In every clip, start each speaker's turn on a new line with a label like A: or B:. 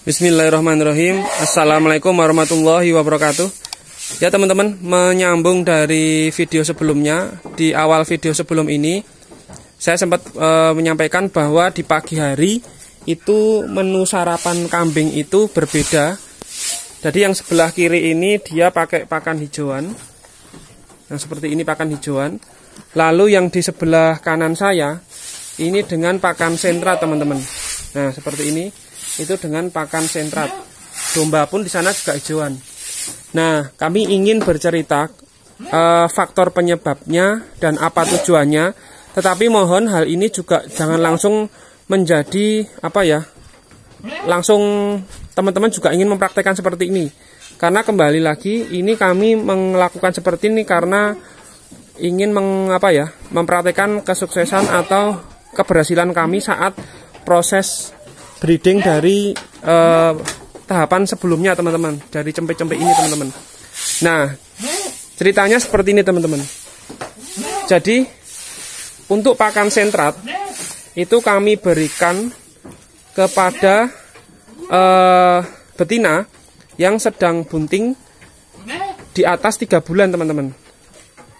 A: Bismillahirrahmanirrahim. Assalamualaikum warahmatullahi wabarakatuh. Ya teman-teman, menyambung dari video sebelumnya. Di awal video sebelum ini saya sempat menyampaikan bahwa di pagi hari itu menu sarapan kambing itu berbeda. Jadi yang sebelah kiri ini dia pakai pakan hijauan, yang seperti ini pakan hijauan. Lalu yang di sebelah kanan saya ini dengan pakan sentrat teman-teman. Nah seperti ini, itu dengan pakan sentrat. Domba pun di sana juga hijauan. Nah, kami ingin bercerita faktor penyebabnya dan apa tujuannya. Tetapi mohon hal ini juga jangan langsung menjadi langsung teman-teman juga ingin mempraktekkan seperti ini. Karena kembali lagi ini kami melakukan seperti ini karena ingin mempraktekkan kesuksesan atau keberhasilan kami saat proses breeding dari tahapan sebelumnya teman-teman, dari cempe-cempe ini teman-teman. Nah, ceritanya seperti ini teman-teman. Jadi untuk pakan sentrat itu kami berikan kepada betina yang sedang bunting di atas 3 bulan teman-teman.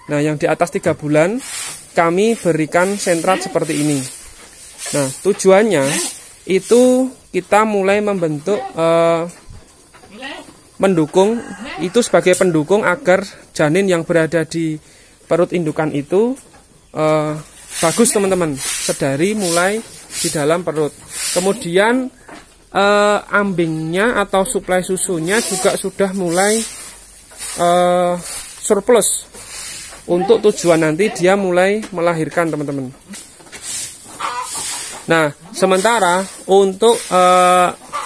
A: Nah, yang di atas 3 bulan kami berikan sentrat seperti ini. Nah, tujuannya itu kita mulai membentuk mendukung itu sebagai pendukung agar janin yang berada di perut indukan itu bagus teman-teman, sedari mulai di dalam perut. Kemudian ambingnya atau suplai susunya juga sudah mulai surplus untuk tujuan nanti dia mulai melahirkan teman-teman. Nah, sementara untuk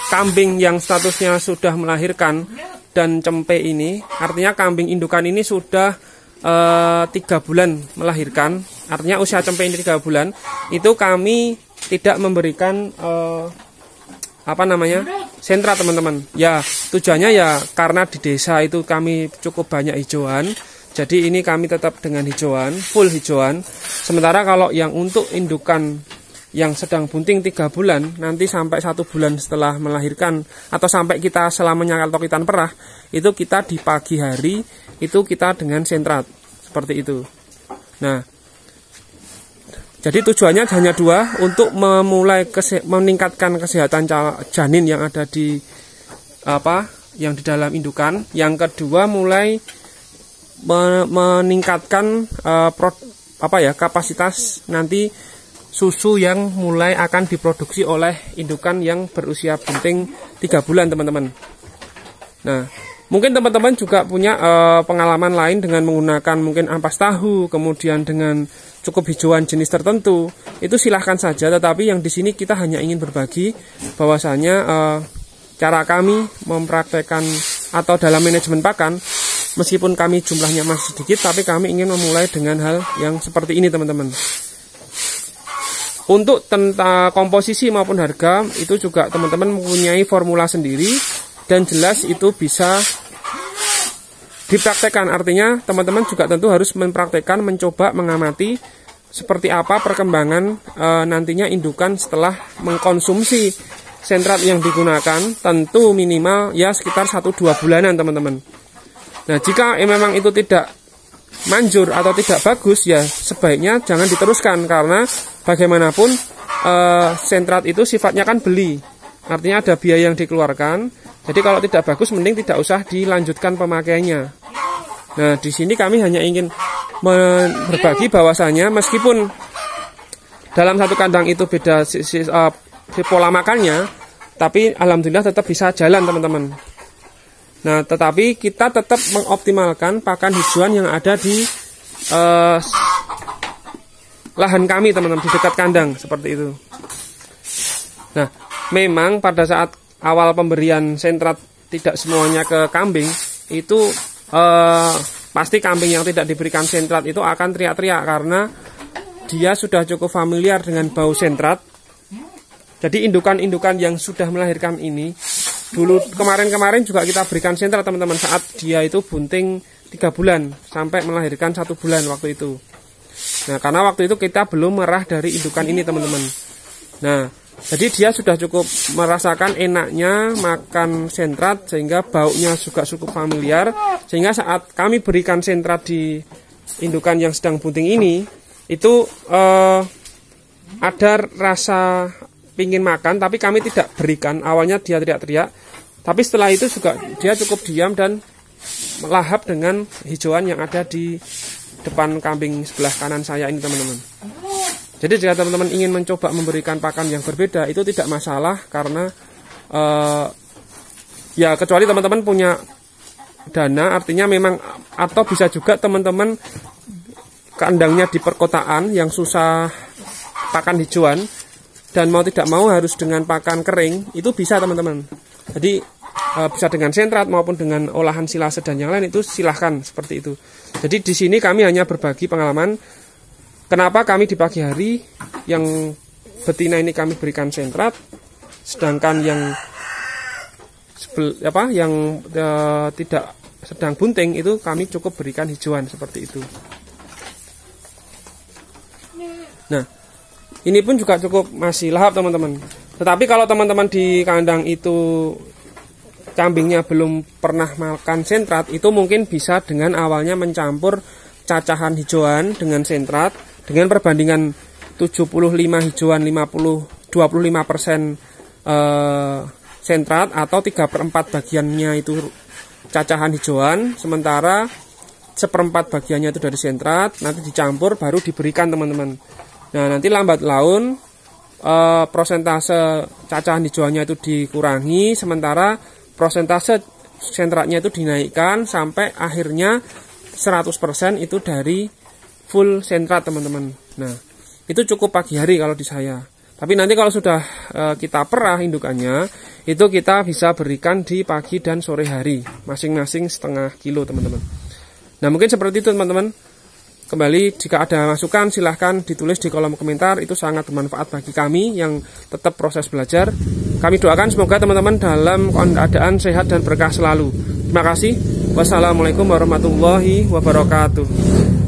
A: kambing yang statusnya sudah melahirkan dan cempe ini, artinya kambing indukan ini sudah 3 bulan melahirkan, artinya usia cempe ini 3 bulan, itu kami tidak memberikan sentrat teman-teman. Ya, tujuannya ya karena di desa itu kami cukup banyak hijauan, jadi ini kami tetap dengan hijauan, full hijauan. Sementara kalau yang untuk indukan yang sedang bunting 3 bulan, nanti sampai 1 bulan setelah melahirkan atau sampai kita selamanya tokitan perah, itu kita di pagi hari itu kita dengan sentrat seperti itu. Nah, jadi tujuannya hanya 2, untuk memulai meningkatkan kesehatan janin yang ada di yang di dalam indukan. Yang kedua mulai meningkatkan kapasitas nanti susu yang mulai akan diproduksi oleh indukan yang berusia bunting 3 bulan teman-teman. Nah, mungkin teman-teman juga punya pengalaman lain dengan menggunakan mungkin ampas tahu, kemudian dengan cukup hijauan jenis tertentu. Itu silahkan saja, tetapi yang di sini kita hanya ingin berbagi bahwasanya cara kami mempraktekkan atau dalam manajemen pakan, meskipun kami jumlahnya masih sedikit, tapi kami ingin memulai dengan hal yang seperti ini teman-teman. Untuk tentang komposisi maupun harga itu juga teman-teman mempunyai formula sendiri dan jelas itu bisa dipraktekkan. Artinya teman-teman juga tentu harus mempraktekkan, mencoba mengamati seperti apa perkembangan nantinya indukan setelah mengkonsumsi sentrat yang digunakan. Tentu minimal ya sekitar 1-2 bulanan teman-teman. Nah, jika memang itu tidak manjur atau tidak bagus, ya sebaiknya jangan diteruskan, karena bagaimanapun sentrat itu sifatnya kan beli, artinya ada biaya yang dikeluarkan. Jadi kalau tidak bagus mending tidak usah dilanjutkan pemakaiannya. Nah, di sini kami hanya ingin berbagi bahwasanya meskipun dalam satu kandang itu beda pola makannya, tapi alhamdulillah tetap bisa jalan teman-teman. Nah, tetapi kita tetap mengoptimalkan pakan hijauan yang ada di lahan kami teman-teman, di dekat kandang seperti itu. Nah, memang pada saat awal pemberian sentrat tidak semuanya ke kambing, itu pasti kambing yang tidak diberikan sentrat itu akan teriak-teriak karena dia sudah cukup familiar dengan bau sentrat. Jadi indukan-indukan yang sudah melahirkan ini, dulu kemarin-kemarin juga kita berikan sentrat teman-teman saat dia itu bunting 3 bulan sampai melahirkan 1 bulan waktu itu. Nah, karena waktu itu kita belum merah dari indukan ini teman-teman. Nah, Jadi dia sudah cukup merasakan enaknya makan sentrat, sehingga baunya juga cukup familiar, sehingga saat kami berikan sentrat di indukan yang sedang bunting ini, itu ada rasa pingin makan, tapi kami tidak berikan. Awalnya dia teriak-teriak, tapi setelah itu juga dia cukup diam dan melahap dengan hijauan yang ada di depan kambing sebelah kanan saya ini, teman-teman. Jadi jika teman-teman ingin mencoba memberikan pakan yang berbeda, itu tidak masalah, karena ya kecuali teman-teman punya dana, artinya memang, atau bisa juga teman-teman kandangnya di perkotaan yang susah pakan hijauan dan mau tidak mau harus dengan pakan kering, itu bisa teman-teman. Jadi bisa dengan sentrat maupun dengan olahan silase dan yang lain, itu silahkan seperti itu. Jadi di sini kami hanya berbagi pengalaman. Kenapa kami di pagi hari yang betina ini kami berikan sentrat, sedangkan yang tidak sedang bunting itu kami cukup berikan hijauan seperti itu. Nah, ini pun juga cukup masih lahap, teman-teman. Tetapi kalau teman-teman di kandang itu kambingnya belum pernah makan sentrat, itu mungkin bisa dengan awalnya mencampur cacahan hijauan dengan sentrat, dengan perbandingan 75 hijauan 25% sentrat, atau 3/4 bagiannya itu cacahan hijauan, sementara 1/4 bagiannya itu dari sentrat, nanti dicampur baru diberikan, teman-teman. Nah, nanti lambat laun prosentase cacahan hijauannya itu dikurangi, sementara prosentase sentratnya itu dinaikkan sampai akhirnya 100% itu dari full sentrat, teman-teman. Nah, itu cukup pagi hari kalau di saya. Tapi nanti kalau sudah kita perah indukannya, itu kita bisa berikan di pagi dan sore hari, masing-masing setengah kilo, teman-teman. Nah, mungkin seperti itu, teman-teman. Kembali, jika ada masukan silahkan ditulis di kolom komentar, itu sangat bermanfaat bagi kami yang tetap proses belajar. Kami doakan semoga teman-teman dalam keadaan sehat dan berkah selalu. Terima kasih. Wassalamualaikum warahmatullahi wabarakatuh.